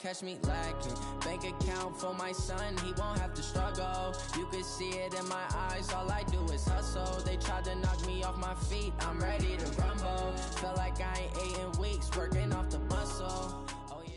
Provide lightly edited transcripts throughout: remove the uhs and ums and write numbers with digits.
catch me lacking. Bank account for my son, he won't have to struggle. You can see it in my eyes, all I do is hustle. They tried to knock me off my feet, I'm ready to rumble. Feel like I ain't ate in weeks, working off the muscle. Oh yeah.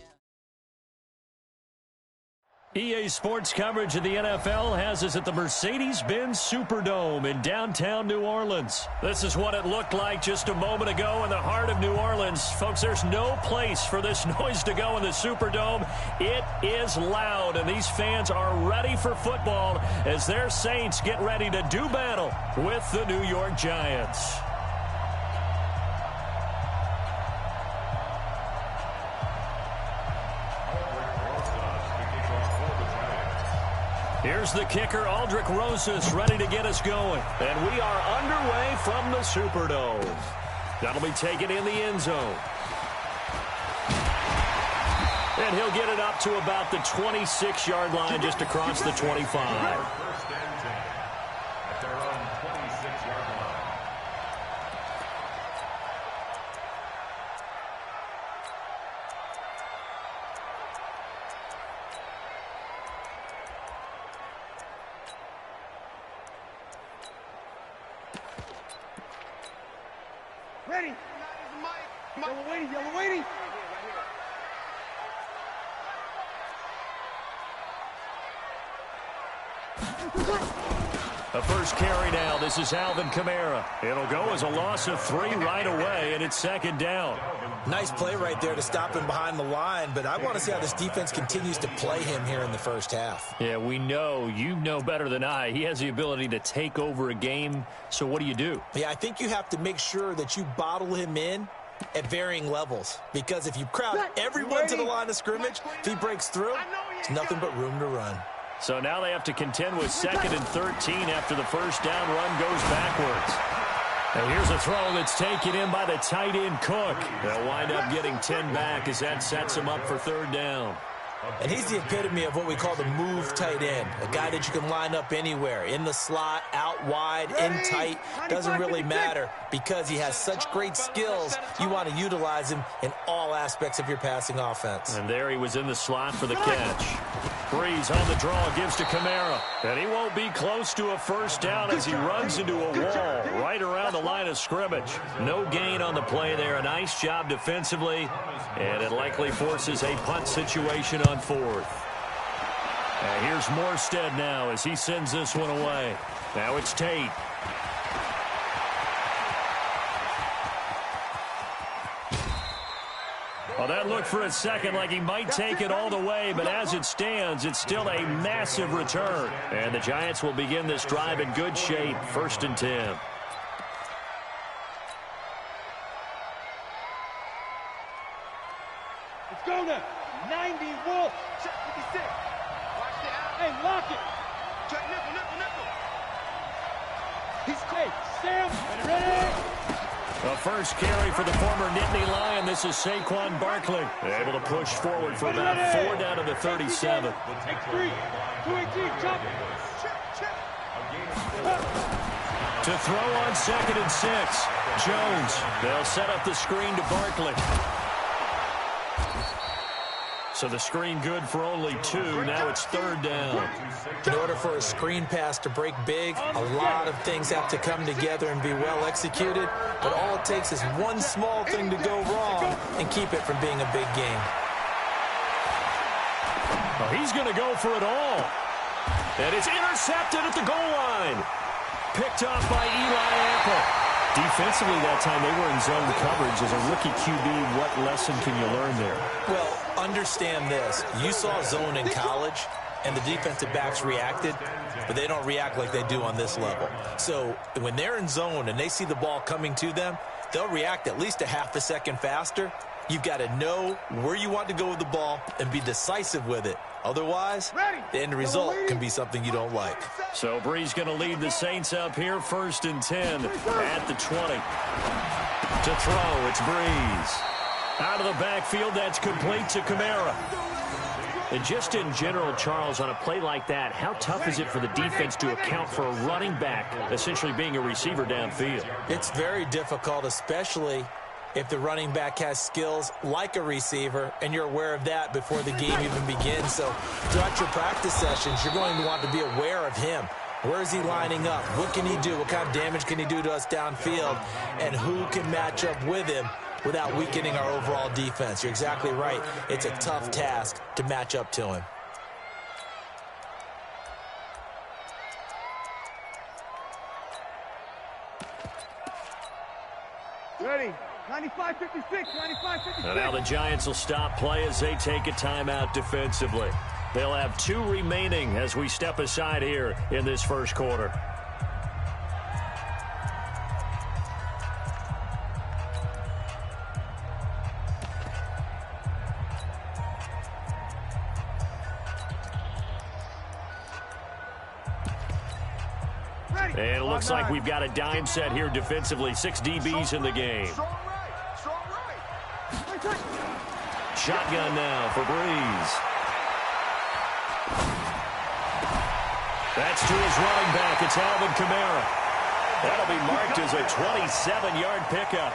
EA Sports coverage of the NFL has us at the Mercedes-Benz Superdome in downtown New Orleans. This is what it looked like just a moment ago in the heart of New Orleans. Folks, there's no place for this noise to go in the Superdome. It is loud, and these fans are ready for football as their Saints get ready to do battle with the New York Giants. Here's the kicker, Aldrick Rosas, ready to get us going. And we are underway from the Superdome. That'll be taken in the end zone. And he'll get it up to about the 26-yard line, just across the 25. Ready. Yellow waiting, yellow waiting. The first carry now. This is Alvin Kamara. It'll go as a loss of 3 right away, and it's second down. Nice play right there to stop him behind the line, but I want to see how this defense continues to play him here in the first half. Yeah, we know. You know better than I. He has the ability to take over a game, so what do? Yeah, I think you have to make sure that you bottle him in at varying levels, because if you crowd everyone to the line of scrimmage, if he breaks through, it's nothing but room to run. So now they have to contend with 2nd and 13 after the first down run goes backwards. And here's a throw that's taken in by the tight end Cook. They'll wind up getting 10 back as that sets them up for 3rd down. And he's the epitome of what we call the move tight end, a guy that you can line up anywhere, in the slot, out wide, in tight, doesn't really matter because he has such great skills. You want to utilize him in all aspects of your passing offense. And there he was in the slot for the catch. Breeze on the draw, gives to Kamara. And he won't be close to a first down as he runs into a wall right around the line of scrimmage. No gain on the play there. A nice job defensively. And it likely forces a punt situation on 4th. And here's Morstead now as he sends this one away. Now it's Tate. Well, that looked for a second like he might take it all the way, but as it stands, it's still a massive return. And the Giants will begin this drive in good shape, 1st and 10. Let's go now. 90 Wolf. Check 56. Watch the out. Hey, lock it. Check nickel. He's great. Sam, ready? The first carry for the former Nittany Lion. This is Saquon Barkley. Able to push forward for about 4 down to the 37. Take 3. 218, chop it. To throw on 2nd and 6. Jones. They'll set up the screen to Barkley. So the screen good for only 2. Now it's 3rd down. In order for a screen pass to break big, a lot of things have to come together and be well executed. But all it takes is one small thing to go wrong and keep it from being a big game. Well, he's going to go for it all. And it's intercepted at the goal line. Picked off by Eli Apple. Defensively that time they were in zone coverage. As a rookie QB, what lesson can you learn there? Well, understand this. You saw zone in college, and the defensive backs reacted, but they don't react like they do on this level. So when they're in zone and they see the ball coming to them, they'll react at least a half a second faster. You've got to know where you want to go with the ball and be decisive with it. Otherwise, the end result can be something you don't like. So Breeze going to lead the Saints up here, 1st and 10 at the 20. To throw, it's Breeze. Out of the backfield, that's complete to Kamara. And just in general, Charles, on a play like that, how tough is it for the defense to account for a running back essentially being a receiver downfield? It's very difficult, especially if the running back has skills like a receiver, and you're aware of that before the game even begins. So throughout your practice sessions, you're going to want to be aware of him. Where is he lining up? What can he do? What kind of damage can he do to us downfield? And who can match up with him without weakening our overall defense? You're exactly right. It's a tough task to match up to him. Ready. 95-56, 95-56. And now the Giants will stop play as they take a timeout defensively. They'll have 2 remaining as we step aside here in this first quarter. And it looks like we've got a dime set here defensively. 6 DBs in the game. Shotgun now for Breeze. That's to his running back. It's Alvin Kamara. That'll be marked as a 27-yard pickup.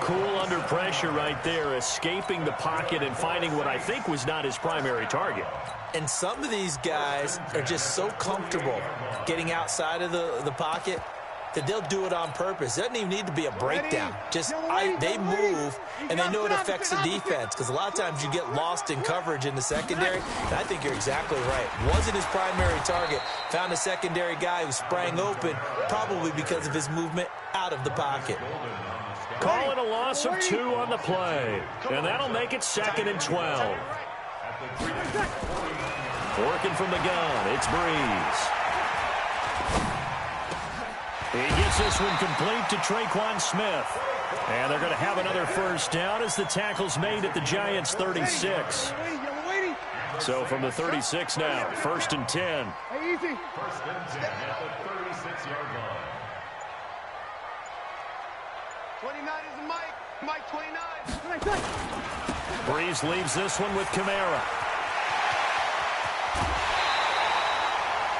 Cool under pressure right there, escaping the pocket and finding what I think was not his primary target. And some of these guys are just so comfortable getting outside of the pocket that they'll do it on purpose. It doesn't even need to be a breakdown. Just they move, and they know it affects the defense, because a lot of times you get lost in coverage in the secondary, and I think you're exactly right. Wasn't his primary target. Found a secondary guy who sprang open, probably because of his movement out of the pocket. Call it a loss of 2 on the play, and that'll make it 2nd and 12. Working from the gun, it's Breeze. He gets this one complete to Traquan Smith. And they're going to have another first down as the tackle's made at the Giants' 36. So from the 36 now, 1st and 10. Hey, easy. First and 10 at the 36-yard line. 29 is Mike. Mike 29. Breeze leaves this one with Kamara.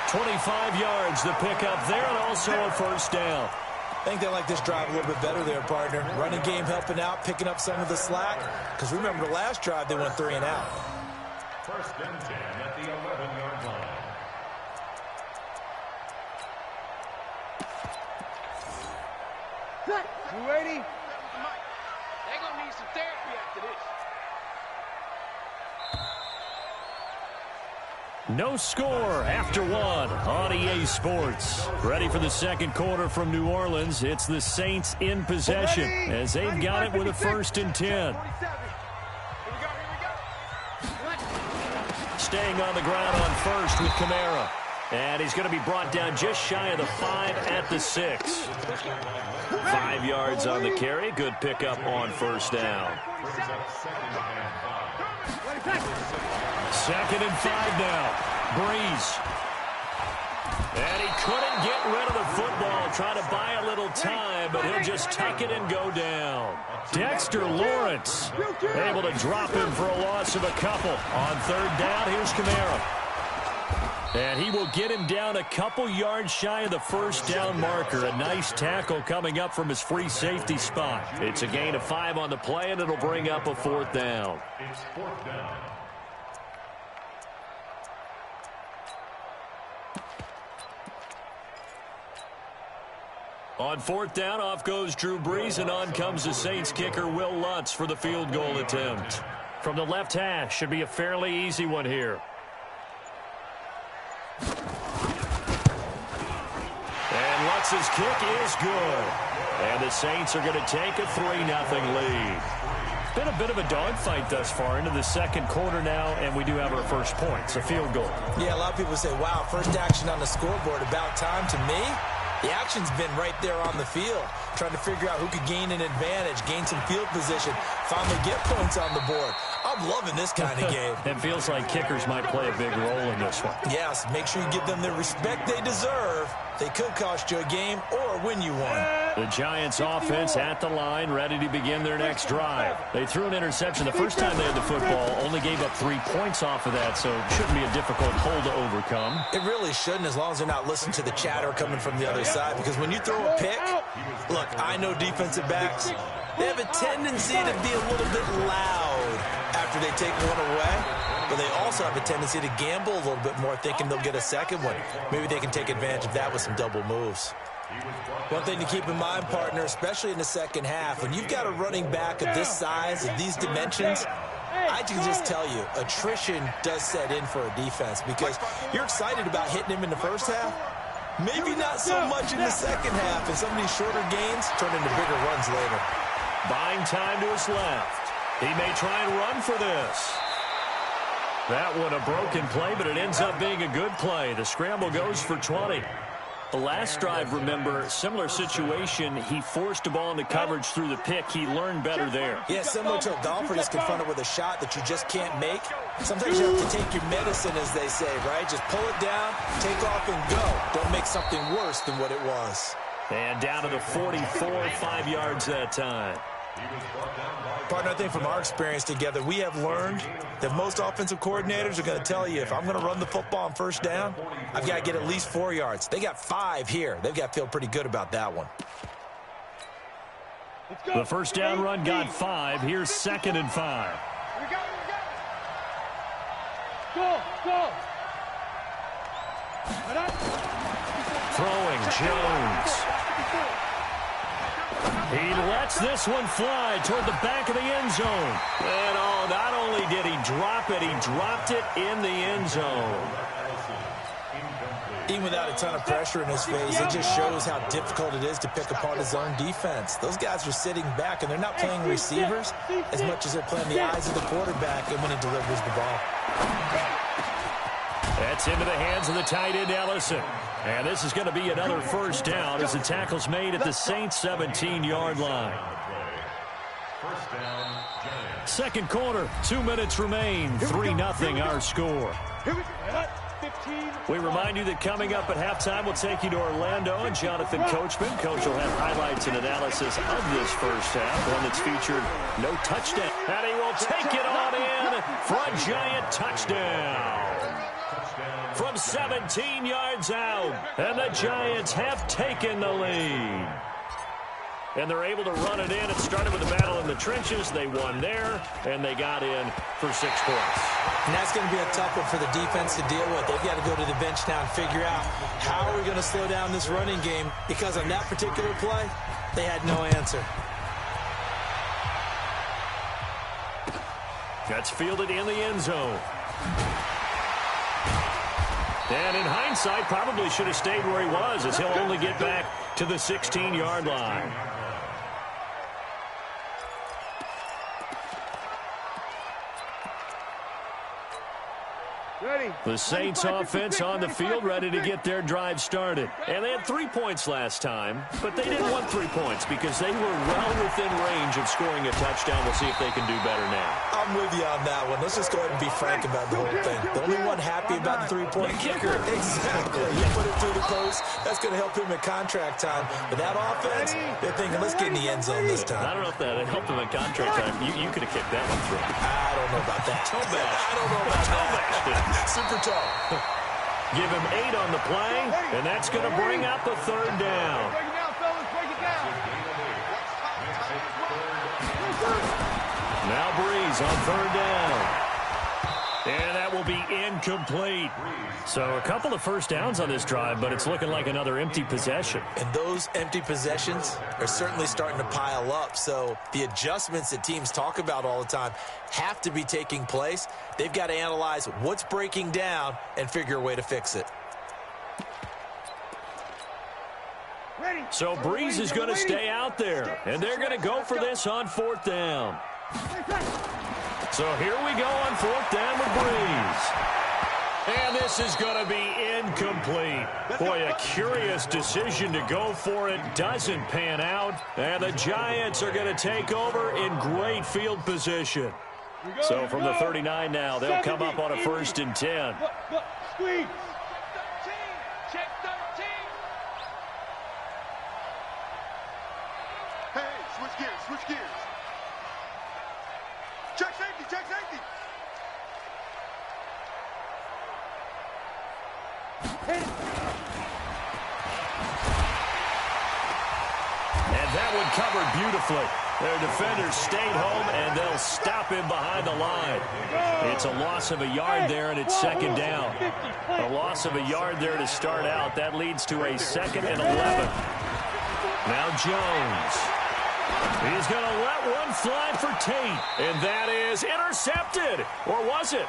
25 yards the pickup there, and also a first down. I think they like this drive a little bit better there, partner. Running game helping out, picking up some of the slack. Because remember, the last drive, they went 3 and out. First and 10 at the 11-yard line. You ready? They're going to need some therapy after this. No score after 1 on EA Sports. Ready for the second quarter from New Orleans. It's the Saints in possession as they've got it with a 1st and 10. Staying on the ground on first with Kamara. And he's going to be brought down just shy of the 5 at the 6. 5 yards on the carry. Good pickup on first down. 2nd and 5 now. Breeze. And he couldn't get rid of the football. Trying to buy a little time, but he'll just take it and go down. Dexter Lawrence able to drop him for a loss of a couple. On 3rd down, here's Kamara. And he will get him down a couple yards shy of the first down marker. A nice tackle coming up from his free safety spot. It's a gain of 5 on the play, and it'll bring up a 4th down. It's 4th down. On 4th down, off goes Drew Brees, and on comes the Saints kicker, Will Lutz, for the field goal attempt. From the left hash, should be a fairly easy one here. And Lutz's kick is good. And the Saints are going to take a 3-0 lead. Been a bit of a dogfight thus far into the second quarter now, and we do have our first points, a field goal. Yeah, a lot of people say, wow, first action on the scoreboard, about time. To me, the action's been right there on the field, trying to figure out who could gain an advantage, gain some field position, finally get points on the board. I'm loving this kind of game. It feels like kickers might play a big role in this one. Yes, make sure you give them the respect they deserve. They could cost you a game or win you one. The Giants offense at the line, ready to begin their next drive. They threw an interception the first time they had the football, only gave up 3 points off of that, so it shouldn't be a difficult hole to overcome. It really shouldn't, as long as they're not listening to the chatter coming from the other side, because when you throw a pick, look, I know defensive backs, They have a tendency to be a little bit loud after they take one away, but they also have a tendency to gamble a little bit more, thinking they'll get a second one. Maybe they can take advantage of that with some double moves. One thing to keep in mind, partner, especially in the second half, when you've got a running back of this size, of these dimensions, I can just tell you, attrition does set in for a defense because you're excited about hitting him in the first half. Maybe not so much in the second half, and some of these shorter gains turn into bigger runs later. Buying time to his left. He may try and run for this. That one a broken play, but it ends up being a good play. The scramble goes for 20. The last drive, remember, similar situation. He forced a ball into coverage through the pick. He learned better there. Yeah, similar to a golfer that's confronted with a shot that you just can't make. Sometimes you have to take your medicine, as they say, right? Just pull it down, take off, and go. Don't make something worse than what it was. And down to the 44, 5 yards that time. Partner, I think from our experience together, we have learned that most offensive coordinators are going to tell you, if I'm going to run the football on first down, I've got to get at least 4 yards. They got 5 here. They've got to feel pretty good about that one. The first down run got 5. Here's 2nd and 5. Go. Throwing Jones. He lets this one fly toward the back of the end zone. And not only did he drop it, he dropped it in the end zone. Even without a ton of pressure in his face, it just shows how difficult it is to pick apart his own defense. Those guys are sitting back, and they're not playing receivers as much as they're playing the eyes of the quarterback and when he delivers the ball. That's into the hands of the tight end, Ellison. And this is going to be another first down as the tackle's made at the Saints' 17-yard line. Second quarter, 2 minutes remain. 3-0 our score. We remind you that coming up at halftime, we'll take you to Orlando and Jonathan Coachman. Coach will have highlights and analysis of this first half, one that's featured no touchdown. And he will take it on in for a giant touchdown. From 17 yards out, and the Giants have taken the lead. And they're able to run it in. It started with a battle in the trenches. They won there, and they got in for 6 points. And that's going to be a tough one for the defense to deal with. They've got to go to the bench now and figure out how are we going to slow down this running game, because on that particular play, they had no answer. That's fielded in the end zone. And in hindsight, probably should have stayed where he was, as he'll only get back to the 16-yard line. The Saints offense on the field, ready to get their drive started. And they had 3 points last time, but they didn't want 3 points because they were well within range of scoring a touchdown. We'll see if they can do better now. I'm with you on that one. Let's just go ahead and be frank about the whole thing. The only one happy about the three-point kicker. Exactly. You put it through the post. That's going to help him at contract time. But that offense, they're thinking, let's get in the end zone this time. I don't know if that helped him at contract time. You could have kicked that one through. I don't know about that. Toe bash. I don't know about that. Super toe. Give him 8 on the play, and that's going to bring out the 3rd down. Break it down, fellas. Break it down. Now Breeze on 3rd down. And that will be incomplete. So a couple of first downs on this drive, but it's looking like another empty possession. And those empty possessions are certainly starting to pile up. So the adjustments that teams talk about all the time have to be taking place. They've got to analyze what's breaking down and figure a way to fix it. So Breeze is going to stay out there, and they're going to go for this on 4th down. So here we go on 4th down with Breeze. And this is going to be incomplete. Boy, a curious decision to go for it. Doesn't pan out. And the Giants are going to take over in great field position. So from the 39 now, they'll come up on a 1st and 10. Squeeze. Check 13. Hey, switch gears, switch gears. Check safety, check safety. And that one covered beautifully. Their defenders stayed home, and they'll stop him behind the line. It's a loss of a yard there, and it's second down. A loss of a yard there to start out. That leads to a 2nd and 11. Now Jones. He's going to let one fly for Tate, and that is intercepted. Or was it?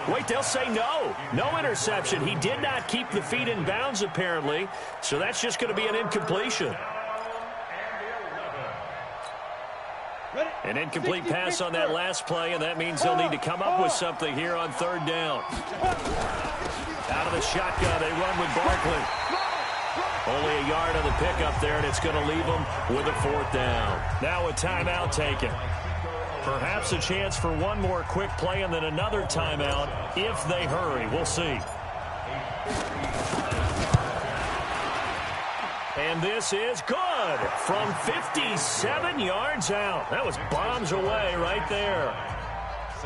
Wait, they'll say no. No interception. He did not keep the feet in bounds, apparently, so that's just going to be an incompletion. An incomplete pass on that last play, and that means they'll need to come up with something here on 3rd down. Out of the shotgun, they run with Barkley. Only a yard on the pickup there, and it's going to leave them with a 4th down. Now a timeout taken. Perhaps a chance for one more quick play and then another timeout if they hurry. We'll see. And this is good from 57 yards out. That was bombs away right there.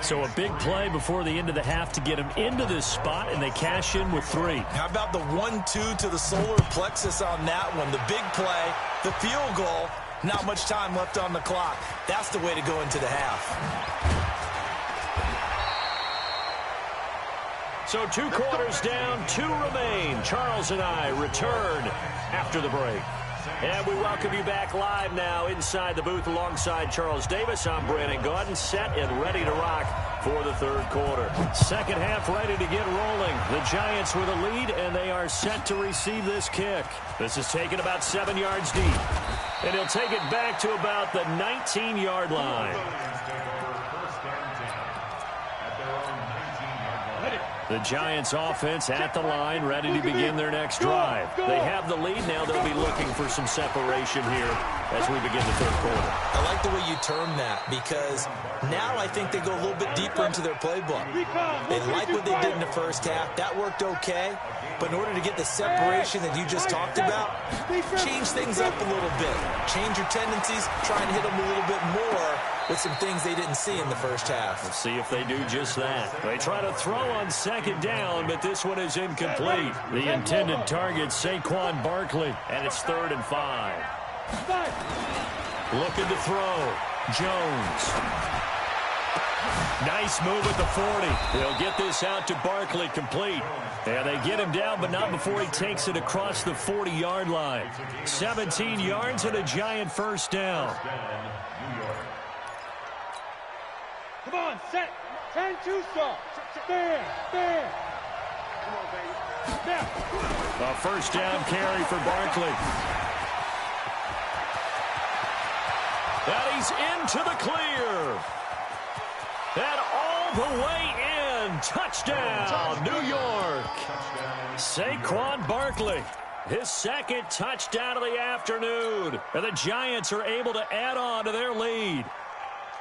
So a big play before the end of the half to get him into this spot, and they cash in with 3. How about the 1-2 to the solar plexus on that one? The big play, the field goal, not much time left on the clock. That's the way to go into the half. So 2 quarters down, 2 remain. Charles and I return after the break. And we welcome you back live now inside the booth alongside Charles Davis. I'm Brandon Gaudin, set and ready to rock for the 3rd quarter. Second half ready to get rolling. The Giants with a lead, and they are set to receive this kick. This is taken about 7 yards deep. And he'll take it back to about the 19-yard line. The Giants offense at the line, ready to begin their next drive. They have the lead now. They'll be looking for some separation here as we begin the 3rd quarter. I like the way you term that, because now I think they go a little bit deeper into their playbook. They like what they did in the first half. That worked okay. But in order to get the separation that you just talked about, change things up a little bit. Change your tendencies, try and hit them a little bit more with some things they didn't see in the first half. We'll see if they do just that. They try to throw on 2nd down, but this one is incomplete. The intended target, Saquon Barkley, and it's 3rd and 5. Looking to throw. Jones. Nice move at the 40. They'll get this out to Barkley, complete. And they get him down, but not before he takes it across the 40-yard line. 17 yards and a Giant 1st down. Come on, set. 10-2 start. Stand. Come on, baby. Now. A 1st down carry for Barkley. And he's into the clear. And all the way in. Touchdown, New York. Saquon Barkley. His 2nd touchdown of the afternoon. And the Giants are able to add on to their lead.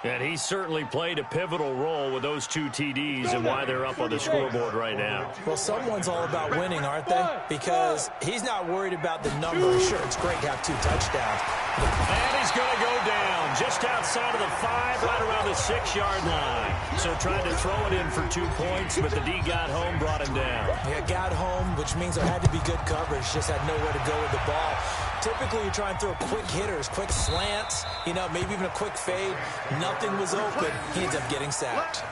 And he certainly played a pivotal role with those 2 TDs and why they're up on the scoreboard right now. Well, someone's all about winning, aren't they? Because he's not worried about the numbers. Sure, it's great to have 2 touchdowns. And he's going to go down just outside of the 5, right around the 6-yard line. So tried to throw it in for 2 points, but the D got home, brought him down. Yeah, got home, which means there had to be good coverage. Just had nowhere to go with the ball. Typically, you try and throw quick hitters, quick slants, maybe even a quick fade. Nothing was open. He ends up getting sacked.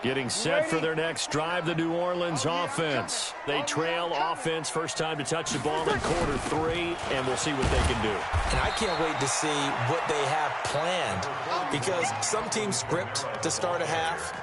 Getting set for their next drive, the New Orleans offense. They trail offense, first time to touch the ball in quarter 3, and we'll see what they can do. And I can't wait to see what they have planned, because some teams script to start a half.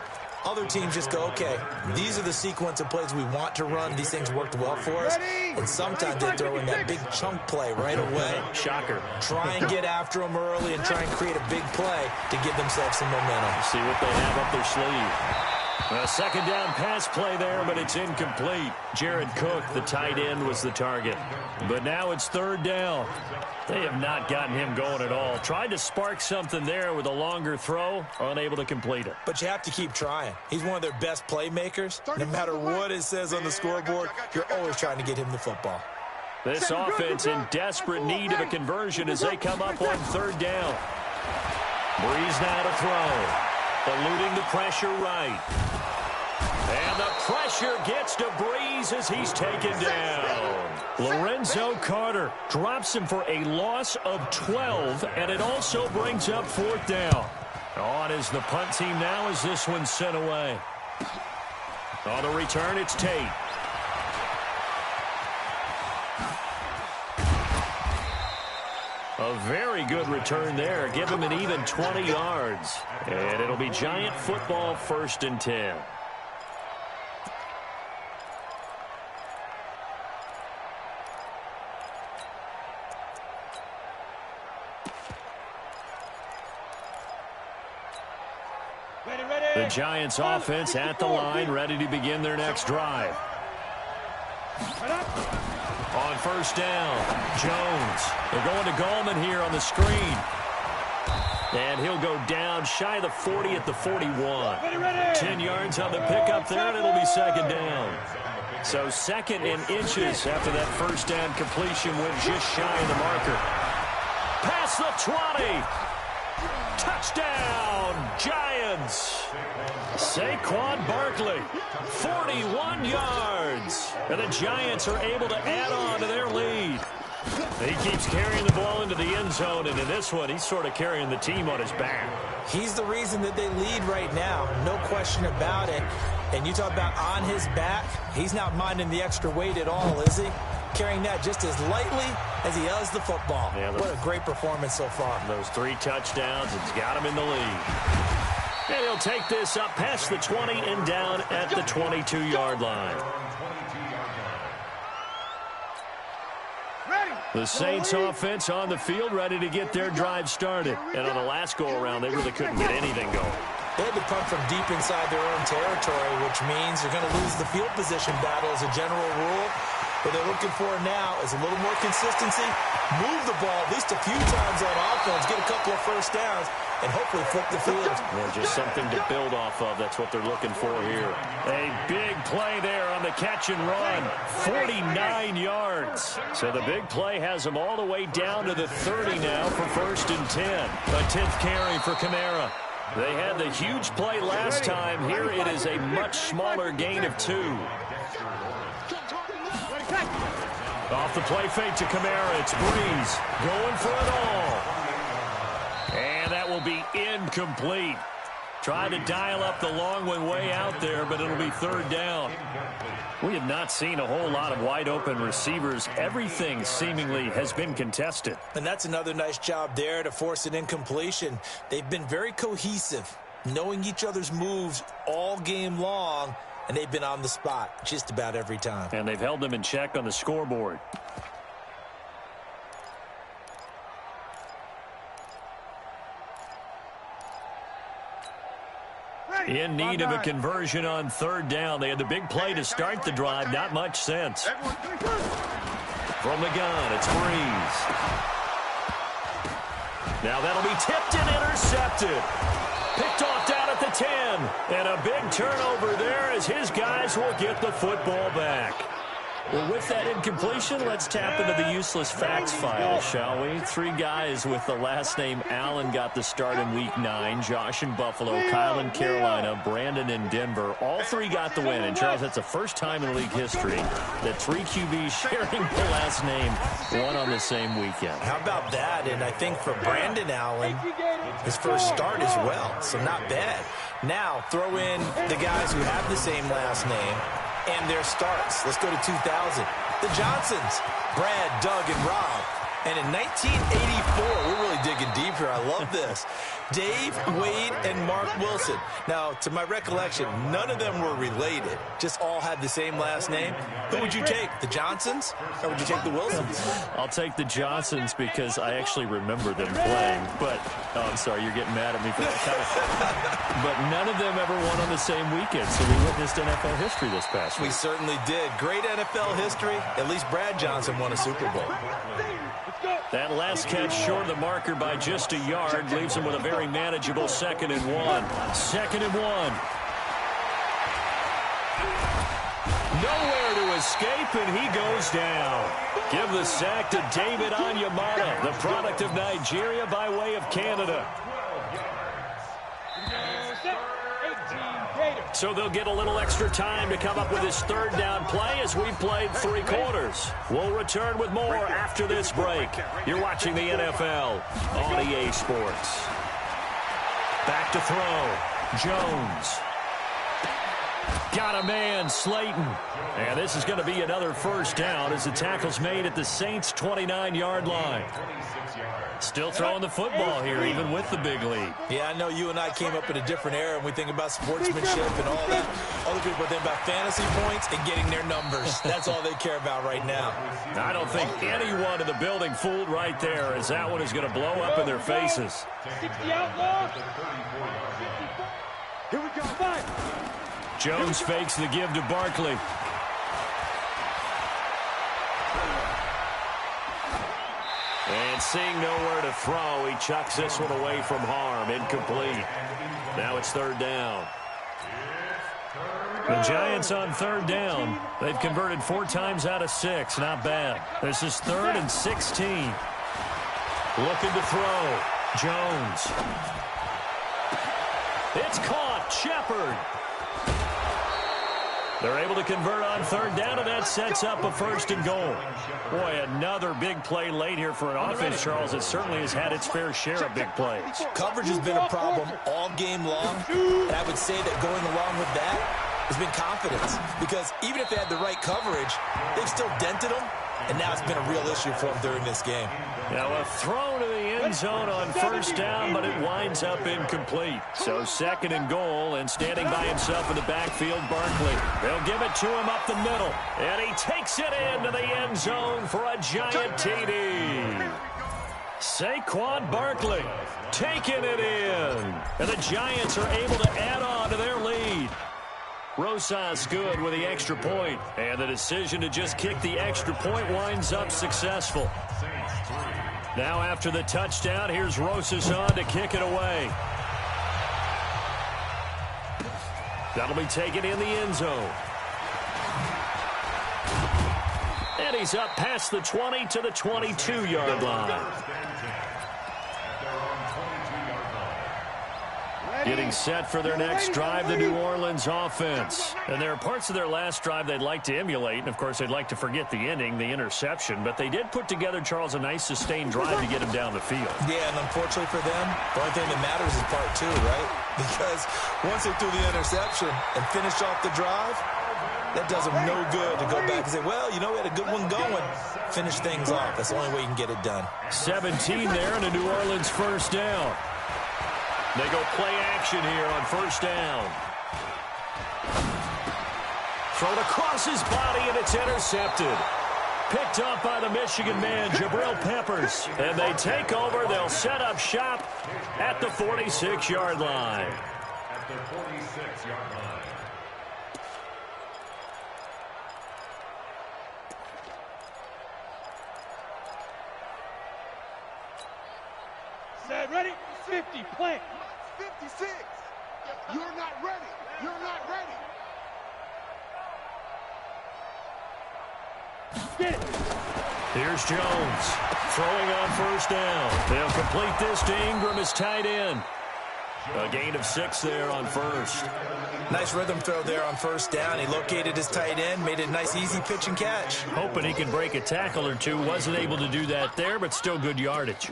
Other teams just go, okay, these are the sequence of plays we want to run. These things worked well for us. And sometimes they throw in that big chunk play right away. Shocker. Try and get after them early and try and create a big play to give themselves some momentum. See what they have up their sleeve. A 2nd down pass play there, but it's incomplete. Jared Cook, the tight end, was the target. But now it's 3rd down. They have not gotten him going at all. Tried to spark something there with a longer throw, unable to complete it. But you have to keep trying. He's one of their best playmakers. No matter what it says on the scoreboard, you're always trying to get him the football. This offense in desperate need of a conversion as they come up on 3rd down. Breeze now to throw. Eluding the pressure right. And the pressure gets to Breeze as he's taken down. Lorenzo Carter drops him for a loss of 12, and it also brings up 4th down. On is the punt team now as this one's sent away. On the return, it's Tate. A very good return there. Give him an even 20 yards. And it'll be Giant football, 1st and 10. The Giants offense at the line, ready to begin their next drive. On 1st down, Jones. They're going to Gallman here on the screen. And he'll go down shy of the 40 at the 41. 10 yards on the pickup there, and it'll be 2nd down. So 2nd and inches after that 1st down completion went just shy of the marker. Past the 20. Touchdown, Giants. Saquon Barkley, 41 yards. And the Giants are able to add on to their lead. He keeps carrying the ball into the end zone, and in this one, he's sort of carrying the team on his back. He's the reason that they lead right now, no question about it. And you talk about on his back, he's not minding the extra weight at all, is he? Carrying that just as lightly as he does the football. Yeah, what a great performance so far. Those 3 touchdowns, it's got him in the lead. And he'll take this up past the 20 and down at the 22-yard line. The Saints offense on the field, ready to get their drive started. And on the last go-around, they really couldn't get anything going. They had to punt from deep inside their own territory, which means they're going to lose the field position battle as a general rule. What they're looking for now is a little more consistency, move the ball at least a few times on offense, get a couple of 1st downs, and hopefully flip the field. Yeah, just something to build off of. That's what they're looking for here. A big play there on the catch and run. 49 yards. So the big play has them all the way down to the 30 now for 1st and 10. A 10th carry for Kamara. They had the huge play last time. Here it is a much smaller gain of 2. Off the play fake to Kamara. It's Breeze going for it all. And that will be incomplete. Tried to dial up the long one way out there, but it'll be 3rd down. We have not seen a whole lot of wide open receivers. Everything seemingly has been contested. And that's another nice job there to force an incompletion. They've been very cohesive, knowing each other's moves all game long, and they've been on the spot just about every time. And they've held them in check on the scoreboard. In need of a conversion on 3rd down. They had the big play to start the drive. Not much sense. From the gun, it's Breeze. Now that'll be tipped and intercepted. Picked off down at the 10. And a big turnover there as his guys will get the football back. Well, with that incompletion, let's tap into the useless facts file, shall we? 3 guys with the last name Allen got the start in Week 9. Josh in Buffalo, Kyle in Carolina, Brandon in Denver. All 3 got the win. And, Charles, that's the first time in league history that 3 QBs sharing the last name won on the same weekend. How about that? And I think for Brandon Allen, his first start as well, so not bad. Now, throw in the guys who have the same last name and their starts. Let's go to 2000. The Johnsons, Brad, Doug, and Rob. And in 1984, we're really digging deep here. I love this. Dave, Wade, and Mark Wilson. Now, to my recollection, none of them were related. Just all had the same last name. Who would you take, the Johnsons, or would you take the Wilsons? I'll take the Johnsons because I actually remember them playing. But, oh, I'm sorry, you're getting mad at me for that comment. But none of them ever won on the same weekend, so we witnessed NFL history this past week. We certainly did. Great NFL history. At least Brad Johnson won a Super Bowl. That last catch short of the marker by just a yard leaves him with a very manageable 2nd and 1. 2nd and 1. Nowhere to escape, and he goes down. Give the sack to David Onyemata, the product of Nigeria by way of Canada. So they'll get a little extra time to come up with his third down play as we've played 3 quarters. We'll return with more after this break. You're watching the NFL on EA Sports. Back to throw. Jones. Got a man, Slayton. And this is going to be another first down as the tackle's made at the Saints' 29-yard line. Still throwing the football here, even with the big lead. Yeah, I know you and I came up in a different era, and we think about sportsmanship and all that. Other people think about fantasy points and getting their numbers. That's all they care about right now. I don't think anyone in the building fooled right there, as that one is going to blow up in their faces. 60 outlaws. Here we go. 5. Jones fakes the give to Barkley. And seeing nowhere to throw, he chucks this one away from harm. Incomplete. Now it's third down. The Giants on third down. They've converted 4 times out of 6. Not bad. This is 3rd and 16. Looking to throw. Jones. It's caught. Shepard. They're able to convert on third down, and that sets up a 1st and goal. Boy, another big play late here for an offense, Charles. It certainly has had its fair share of big plays. Coverage has been a problem all game long, and I would say that going along with that has been confidence. Because even if they had the right coverage, they've still dented them, and now it's been a real issue for them during this game. Now a throw to the end zone on first down, but it winds up incomplete. So 2nd and goal, and standing by himself in the backfield, Barkley. They'll give it to him up the middle, and he takes it into the end zone for a giant TD. Saquon Barkley taking it in, and the Giants are able to add on to their lead. Rosas good with the extra point, and the decision to just kick the extra point winds up successful. Now after the touchdown, here's Rosas on to kick it away. That'll be taken in the end zone. And he's up past the 20 to the 22-yard line. Getting set for their next drive, the New Orleans offense. And there are parts of their last drive they'd like to emulate. And, of course, they'd like to forget the ending, the interception. But they did put together, Charles, a nice sustained drive to get him down the field. Yeah, and unfortunately for them, the only thing that matters is part 2, right? Because once they threw the interception and finished off the drive, that does them no good to go back and say, well, you know, we had a good one going. Finish things off. That's the only way you can get it done. 17 there and a New Orleans first down. They go play action here on first down. Thrown across his body, and it's intercepted. Picked up by the Michigan man, Jabril Peppers. And they take over. They'll set up shop at the 46-yard line. At the 46-yard line. Set, ready? 50, plant. 56. You're not ready. You're not ready. Get it. Here's Jones throwing on first down. They'll complete this to Ingram as tight end. A gain of 6 there on first. Nice rhythm throw there on first down. He located his tight end, made it a nice, easy pitch and catch. Hoping he can break a tackle or two. Wasn't able to do that there, but still good yardage.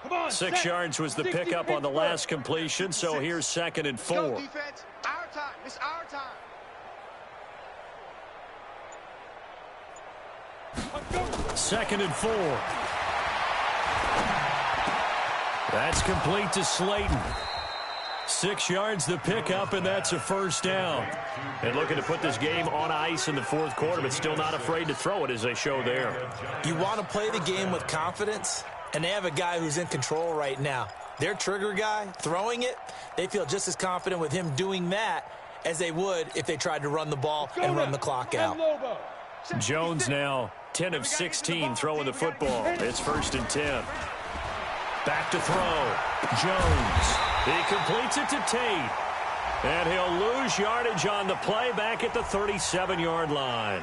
Come on, 6 set. yards was the 60 pickup on the Pittsburgh. last completion, so here's 2nd and 4. Go defense. Our time. It's our time. Second and 4. That's complete to Slayton. 6 yards the pickup, and that's a first down. And looking to put this game on ice in the 4th quarter, but still not afraid to throw it as they show there. You want to play the game with confidence, and they have a guy who's in control right now. Their trigger guy, throwing it, they feel just as confident with him doing that as they would if they tried to run the ball and run the clock out. Jones now 10 of 16 throwing the football. It's 1st and 10. Back to throw. Jones. He completes it to Tate. And he'll lose yardage on the play back at the 37-yard line.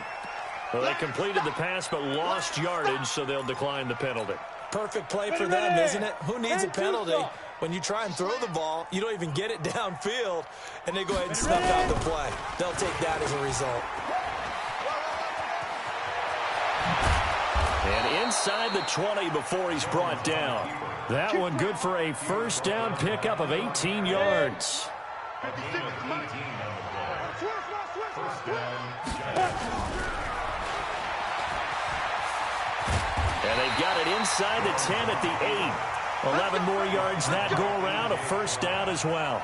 Well, they completed the pass but lost yardage, so they'll decline the penalty. Perfect play for them, isn't it? Who needs a penalty when you try and throw the ball, you don't even get it downfield, and they go ahead and snuff out the play. They'll take that as a result. And inside the 20 before he's brought down. That one good for a first down pickup of 18 yards. And they've got it inside the 10 at the 8. 11 more yards that go around, a first down as well.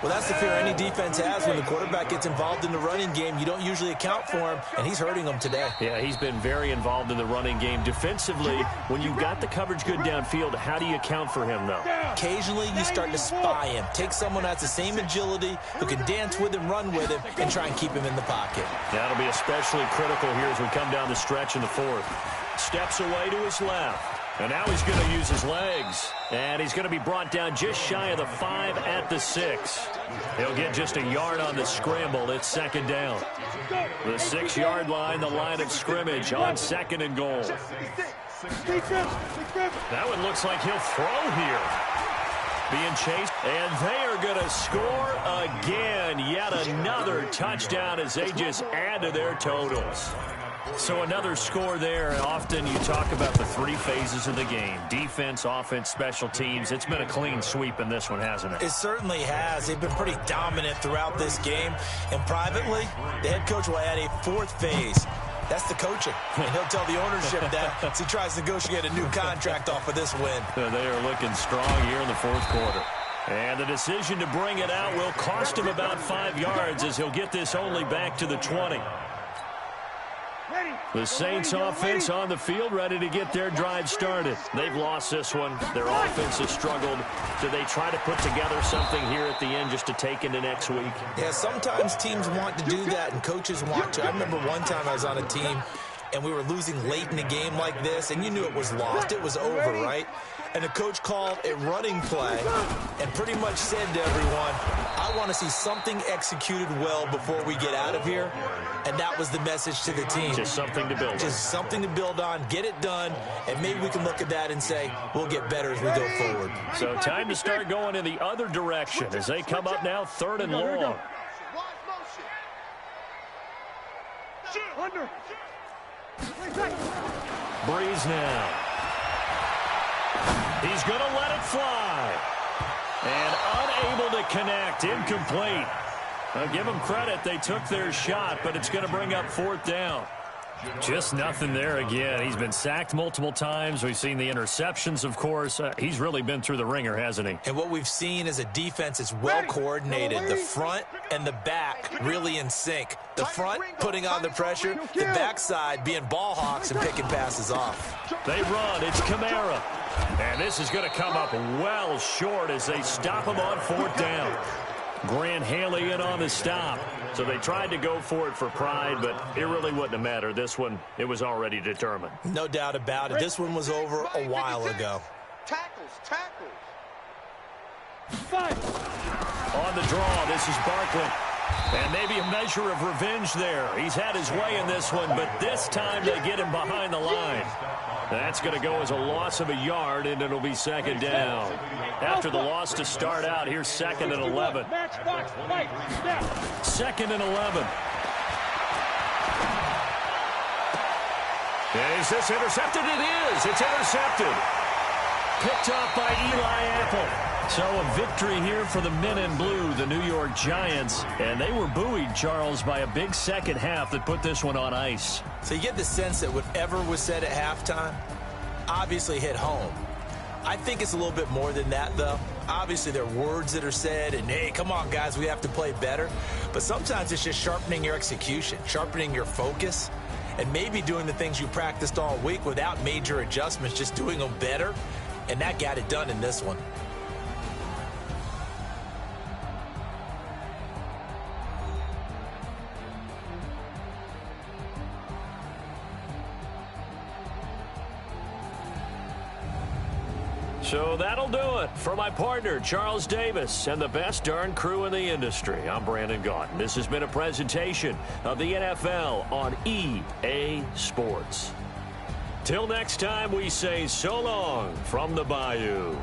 Well, that's the fear any defense has when the quarterback gets involved in the running game. You don't usually account for him, and he's hurting them today. Yeah, he's been very involved in the running game. Defensively, when you've got the coverage good downfield, how do you account for him, though? Occasionally, you start to spy him. Take someone who has the same agility, who can dance with him, run with him, and try and keep him in the pocket. That'll be especially critical here as we come down the stretch in the fourth. Steps away to his left. And now he's going to use his legs. And he's going to be brought down just shy of the 5 at the 6. He'll get just a yard on the scramble. It's second down. The 6-yard line, the line of scrimmage on second and goal. That one looks like he'll throw here. Being chased, and they are going to score again. Yet another touchdown as they just add to their totals. So another score there. Often you talk about the 3 phases of the game. Defense, offense, special teams. It's been a clean sweep in this one, hasn't it? It certainly has. They've been pretty dominant throughout this game. And privately, the head coach will add a 4th phase. That's the coaching. And he'll tell the ownership that as he tries to negotiate a new contract off of this win. They are looking strong here in the fourth quarter. And the decision to bring it out will cost him about 5 yards as he'll get this only back to the 20. The Saints offense on the field, ready to get their drive started. They've lost this one. Their offense has struggled. Do they try to put together something here at the end just to take into next week? Yeah, sometimes teams want to do that and coaches want to. I remember one time I was on a team and we were losing late in a game like this, and you knew it was lost. It was over, right? And the coach called a running play and pretty much said to everyone, I want to see something executed well before we get out of here. And that was the message to the team. Just something to build on. Just something to build on, get it done, and maybe we can look at that and say, we'll get better as we go forward. So time to start going in the other direction as they come up now 3rd and long. Breeze now. He's going to let it fly. And unable to connect. Incomplete. I'll give them credit. They took their shot, but it's going to bring up 4th down. Just nothing there again. He's been sacked multiple times. We've seen the interceptions, of course. He's really been through the ringer, hasn't he? And what we've seen is a defense is well coordinated. The front and the back really in sync. The front putting on the pressure, the backside being ball hawks and picking passes off. They run. It's Kamara. And this is going to come up well short as they stop him on 4th down. Grant Haley in on the stop. So they tried to go for it for pride, but it really wouldn't have mattered. This one, it was already determined. No doubt about it. This one was over a while ago. Tackles. On the draw, this is Barkley. And maybe a measure of revenge there. He's had his way in this one, but this time they get him behind the line. That's going to go as a loss of a yard, and it'll be second down. After the loss to start out, here's 2nd and 11. 2nd and 11. Is this intercepted? It is. It's intercepted. Picked off by Eli Apple. So a victory here for the men in blue, the New York Giants. And they were buoyed, Charles, by a big second half that put this one on ice. So you get the sense that whatever was said at halftime obviously hit home. I think it's a little bit more than that, though. Obviously, there are words that are said, and, hey, come on, guys, we have to play better. But sometimes it's just sharpening your execution, sharpening your focus, and maybe doing the things you practiced all week without major adjustments, just doing them better. And that got it done in this one. So that'll do it. For my partner, Charles Davis, and the best darn crew in the industry, I'm Brandon Gaudin. This has been a presentation of the NFL on EA Sports. Till next time, we say so long from the Bayou.